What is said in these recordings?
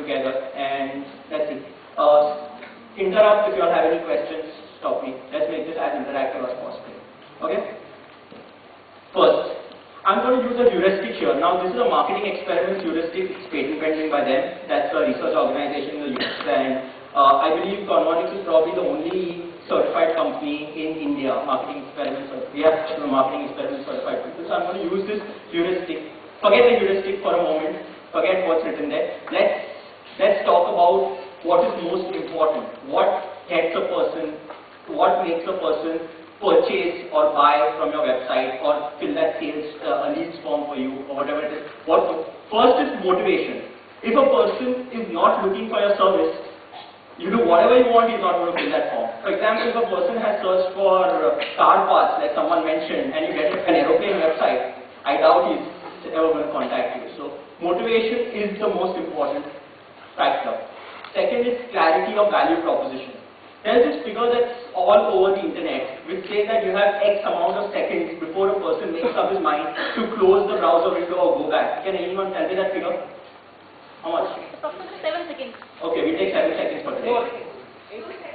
together, and that's it. Interrupt if you all have any questions, stop me. Let's make this as interactive as possible. Okay? First, I'm going to use a heuristic here. Now, this is a marketing experiment heuristic. It's patent pending by them. That's a research organization in the US, and I believe Convonix is probably the only certified company in India, marketing experiment. We have marketing experiment certified people. So I'm going to use this heuristic. Forget the heuristic for a moment. Forget what's written there. Let's talk about what is most important. What gets a person, what makes a person purchase or buy from your website or fill that sales leads form for you or whatever it is. First is motivation. If a person is not looking for your service, you do whatever you want, he's not going to fill that form. For example, if a person has searched for car parts, like someone mentioned, and you get an aeroplane website, I doubt he's ever going to contact you. So motivation is the most important factor. Second is clarity of value proposition. There's this figure that's all over the internet which says that you have X amount of seconds before a person makes up his mind to close the browser window or go back. Can anyone tell me that figure? How much? Approximately 7 seconds. Okay, we take 7 seconds for today.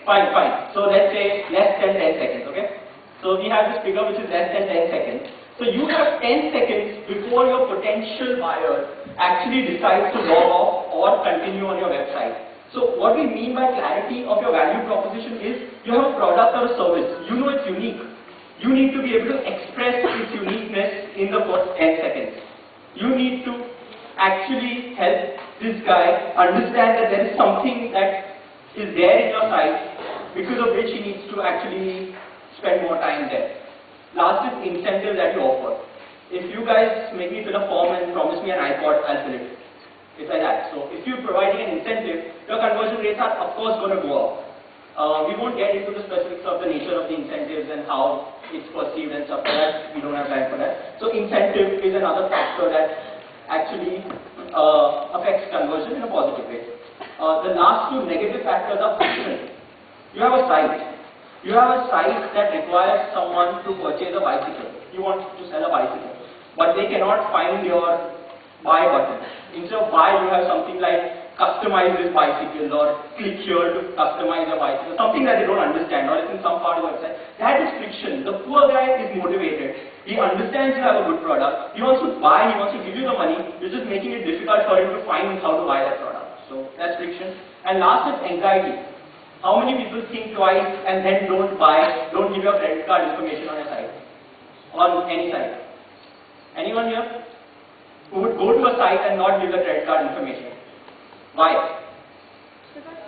Fine. So let's say less than 10 seconds, okay? So we have this figure which is less than 10 seconds. So you have 10 seconds before your potential buyer actually decides to log off or continue on your website. So what we mean by clarity of your value proposition is you have a product or a service. You know it's unique. You need to be able to express its uniqueness in the first 10 seconds. You need to actually help this guy understand that there is something that is there in your site because of which he needs to actually spend more time there. Last is incentive that you offer. If you guys make me fill a form and promise me an iPod, I'll fill it. It's like that. So if you're providing an incentive, your conversion rates are of course going to go up. We won't get into the specifics of the nature of the incentives and how it's perceived and stuff like that. We don't have time for that. So incentive is another factor that actually affects conversion in a positive way. The last two negative factors are friction. You have a site. You have a site that requires someone to purchase a bicycle. You want to sell a bicycle, but they cannot find your buy button. Instead of buy, you have something like customize this bicycle or click here to customize your bicycle, something that they don't understand or it's in some part of the website. That is friction. The poor guy is motivated. He understands you have a good product. He wants to buy, he wants to give you the money. You're just making it difficult for him to find how to buy that product. So that's friction. And last is anxiety. How many people think twice and then don't buy, don't give your credit card information on your site? On any site? Anyone here who would go to a site and not give the credit card information? Why? Because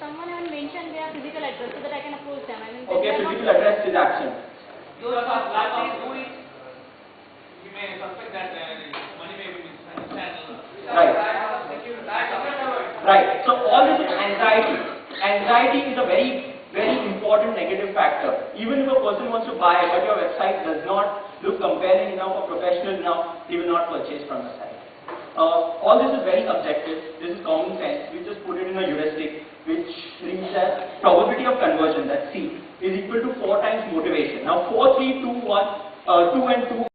someone has mentioned their physical address so that I can approach them. Okay, physical address is action. You may suspect that money may be misunderstood. Right. Right. So all this is anxiety. Anxiety is a very, very important negative factor. Even if a person wants to buy but your website does not look compelling enough or professional enough, he will not purchase from the site. All this is very subjective. This is common sense. We just put it in a heuristic which reads as probability of conversion, that's C, is equal to 4 times motivation. Now 4, 3, 2, 1, 2 and 2